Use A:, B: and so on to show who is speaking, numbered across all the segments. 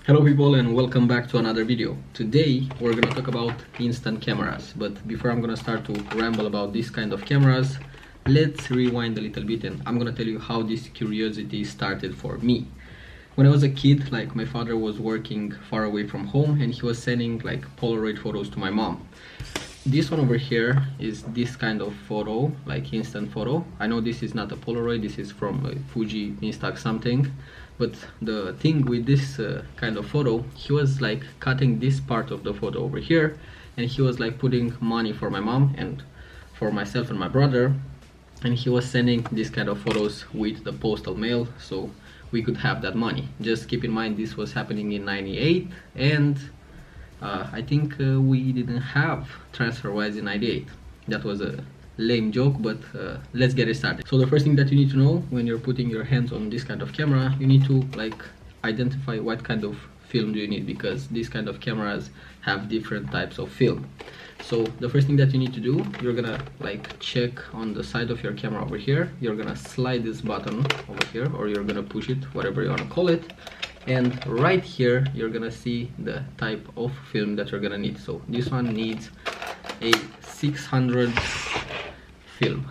A: Hello people and welcome back to another video. Today we're gonna talk about instant cameras, but before I'm gonna start to ramble about this kind of cameras, let's rewind a little bit and I'm gonna tell you how this curiosity started for me. When I was a kid, like my father was working far away from home and he was sending like Polaroid photos to my mom. This one over here is this kind of photo, like instant photo. I know this is not a Polaroid, this is from Fuji Instax something. But the thing with this kind of photo, he was like cutting this part of the photo over here and he was like putting money for my mom and for myself and my brother, and he was sending this kind of photos with the postal mail so we could have that money. Just keep in mind this was happening in 98 and I think we didn't have TransferWise in 98. That was a lame joke, but let's get it started. So the first thing that you need to know when you're putting your hands on this kind of camera, you need to like identify what kind of film do you need, because these kind of cameras have different types of film. So the first thing that you need to do, you're gonna like check on the side of your camera over here. You're gonna slide this button over here, or you're gonna push it, whatever you want to call it, and right here you're gonna see the type of film that you're gonna need. So this one needs a 600 film.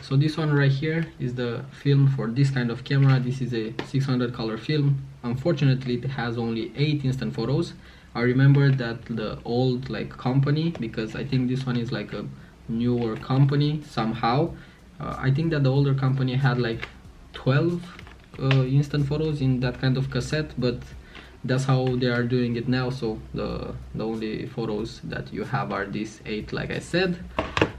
A: So this one right here is the film for this kind of camera. This is a 600 color film. Unfortunately it has only 8 instant photos. I remember that the old like company, because I think this one is like a newer company somehow, I think that the older company had like 12 instant photos in that kind of cassette, but that's how they are doing it now. So the only photos that you have are these 8, like I said.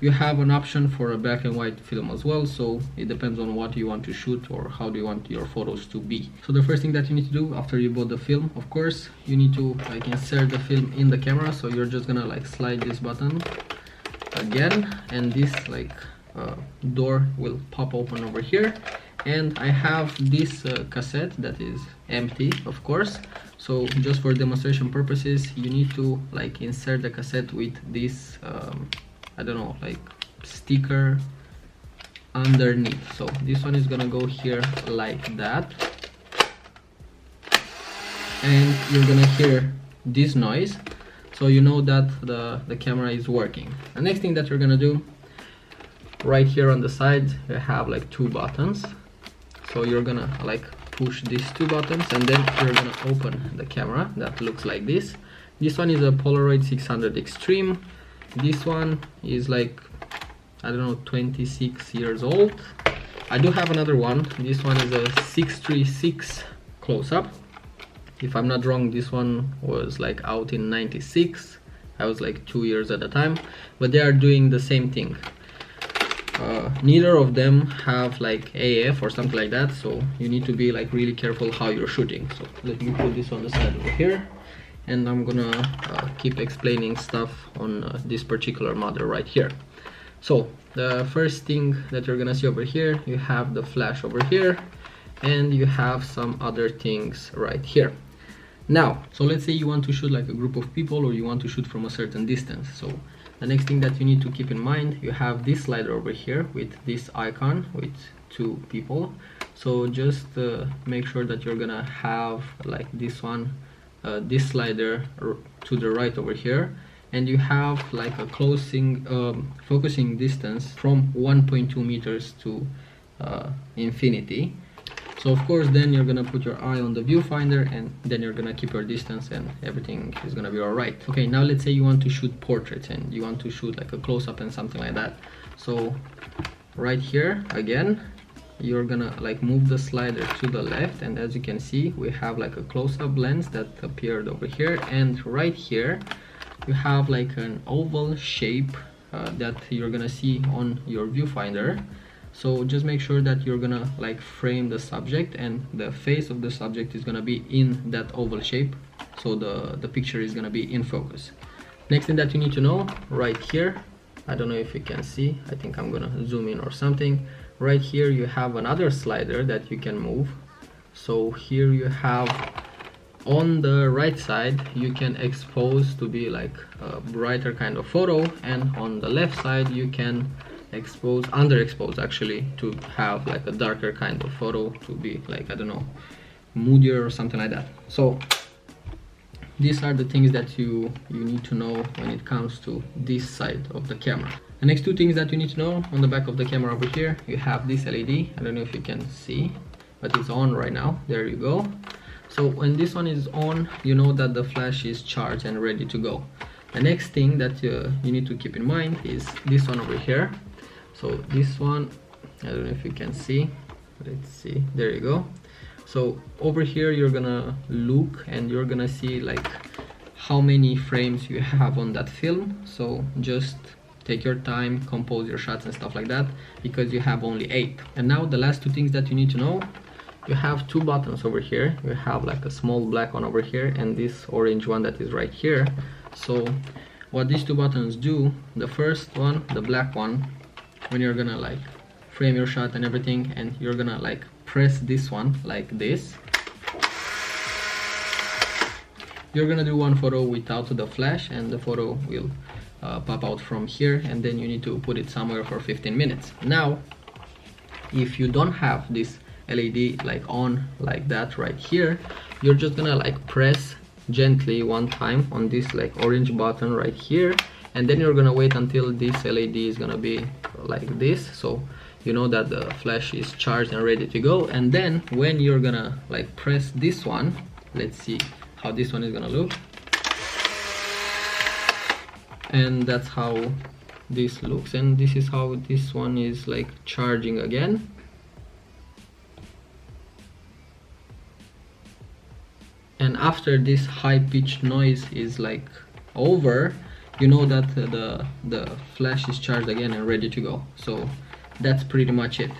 A: You have an option for a black and white film as well, so it depends on what you want to shoot or how do you want your photos to be. So the first thing that you need to do after you bought the film, of course, you need to like insert the film in the camera. So you're just gonna like slide this button again and this like door will pop open over here. And I have this cassette that is empty, of course. So just for demonstration purposes, you need to like insert the cassette with this I don't know, like sticker underneath. So this one is gonna go here like that, and you're gonna hear this noise, so you know that the camera is working. The next thing that you're gonna do, right here on the side you have like 2 buttons. So you're gonna like push these 2 buttons and then you're gonna open the camera that looks like this. This one is a Polaroid 600 Extreme. This one is like, I don't know, 26 years old. I do have another one. This one is a 636 close-up. If I'm not wrong, this one was like out in 96. I was like 2 years at the time, but they are doing the same thing. Neither of them have like AF or something like that, so you need to be like really careful how you're shooting. So let me put this on the side over here, and I'm gonna keep explaining stuff on this particular model right here. So the first thing that you're gonna see over here, you have the flash over here and you have some other things right here. Now, so let's say you want to shoot like a group of people, or you want to shoot from a certain distance. So the next thing that you need to keep in mind, you have this slider over here with this icon with 2 people. So just make sure that you're gonna have like this one, this slider to the right over here, and you have like a focusing distance from 1.2 meters to infinity. So of course then you're gonna put your eye on the viewfinder and then you're gonna keep your distance and everything is gonna be alright. Okay, now let's say you want to shoot portraits and you want to shoot like a close-up and something like that. So right here again, you're gonna like move the slider to the left, and as you can see we have like a close-up lens that appeared over here, and right here you have like an oval shape that you're gonna see on your viewfinder. So just make sure that you're gonna like frame the subject and the face of the subject is gonna be in that oval shape, so the picture is gonna be in focus. Next thing that you need to know, right here, I don't know if you can see, I think I'm gonna zoom in or something. Right here you have another slider that you can move. So here you have on the right side you can expose to be like a brighter kind of photo, and on the left side you can underexpose actually, to have like a darker kind of photo, to be like, I don't know, moodier or something like that. So these are the things that you need to know when it comes to this side of the camera. The next two things that you need to know: on the back of the camera over here, you have this LED. I don't know if you can see, but it's on right now. There you go. So when this one is on, you know that the flash is charged and ready to go. The next thing that you need to keep in mind is this one over here. So this one, I don't know if you can see, let's see, there you go. So over here you're gonna look and you're gonna see like how many frames you have on that film. So just take your time, compose your shots and stuff like that, because you have only 8. And now the last two things that you need to know: you have two buttons over here. You have like a small black one over here and this orange one that is right here. So what these two buttons do, the first one, the black one, when you're gonna like frame your shot and everything, and you're gonna like press this one like this, you're gonna do one photo without the flash and the photo will pop out from here, and then you need to put it somewhere for 15 minutes. Now if you don't have this LED like on like that right here, you're just gonna like press gently one time on this like orange button right here, and then you're gonna wait until this LED is gonna be like this, so you know that the flash is charged and ready to go. And then when you're gonna like press this one, let's see how this one is gonna look, and that's how this looks, and this is how this one is like charging again. And after this high-pitched noise is like over, you know that the flash is charged again and ready to go. So that's pretty much it.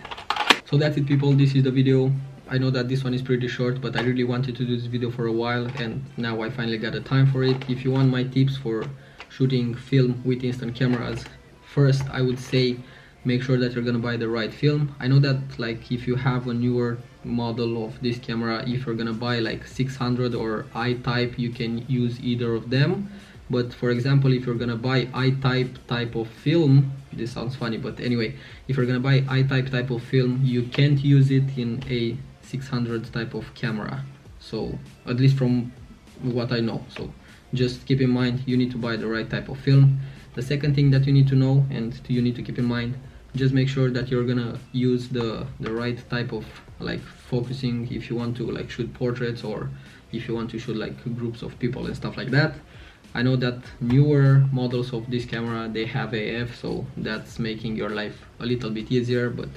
A: So that's it, people. This is the video. I know that this one is pretty short, but I really wanted to do this video for a while, and now I finally got the time for it. If you want my tips for shooting film with instant cameras, first I would say make sure that you're gonna buy the right film. I know that like if you have a newer model of this camera, if you're gonna buy like 600 or I-type, you can use either of them. But for example, if you're gonna buy I-type of film, this sounds funny, but anyway, if you're gonna buy I-type of film, you can't use it in a 600 type of camera. So at least from what I know, so just keep in mind you need to buy the right type of film. The second thing that you need to know and you need to keep in mind, just make sure that you're gonna use the right type of like focusing if you want to like shoot portraits, or if you want to shoot like groups of people and stuff like that. I know that newer models of this camera, they have AF, so that's making your life a little bit easier, but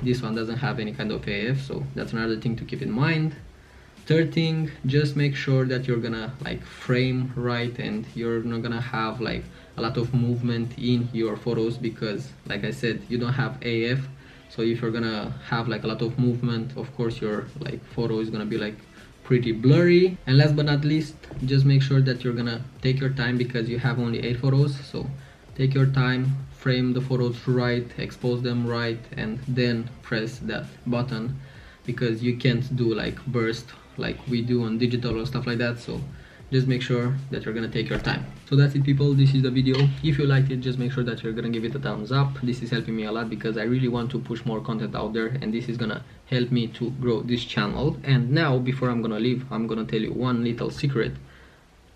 A: this one doesn't have any kind of AF, so that's another thing to keep in mind. Third thing, just make sure that you're gonna like frame right and you're not gonna have like a lot of movement in your photos, because like I said, you don't have AF. So if you're gonna have like a lot of movement, of course your like photo is gonna be like pretty blurry. And last but not least, just make sure that you're gonna take your time, because you have only 8 photos. So take your time, frame the photos right, expose them right, and then press that button, because you can't do like burst like we do on digital or stuff like that. So just make sure that you're gonna take your time. So that's it, people. This is the video. If you liked it, just make sure that you're gonna give it a thumbs up. This is helping me a lot, because I really want to push more content out there, and this is gonna help me to grow this channel. And now, before I'm gonna leave, I'm gonna tell you one little secret.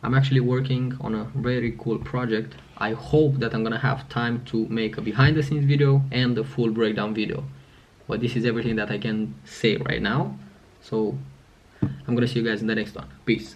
A: I'm actually working on a very cool project. I hope that I'm gonna have time to make a behind the scenes video and a full breakdown video, but this is everything that I can say right now. So I'm gonna see you guys in the next one. Peace.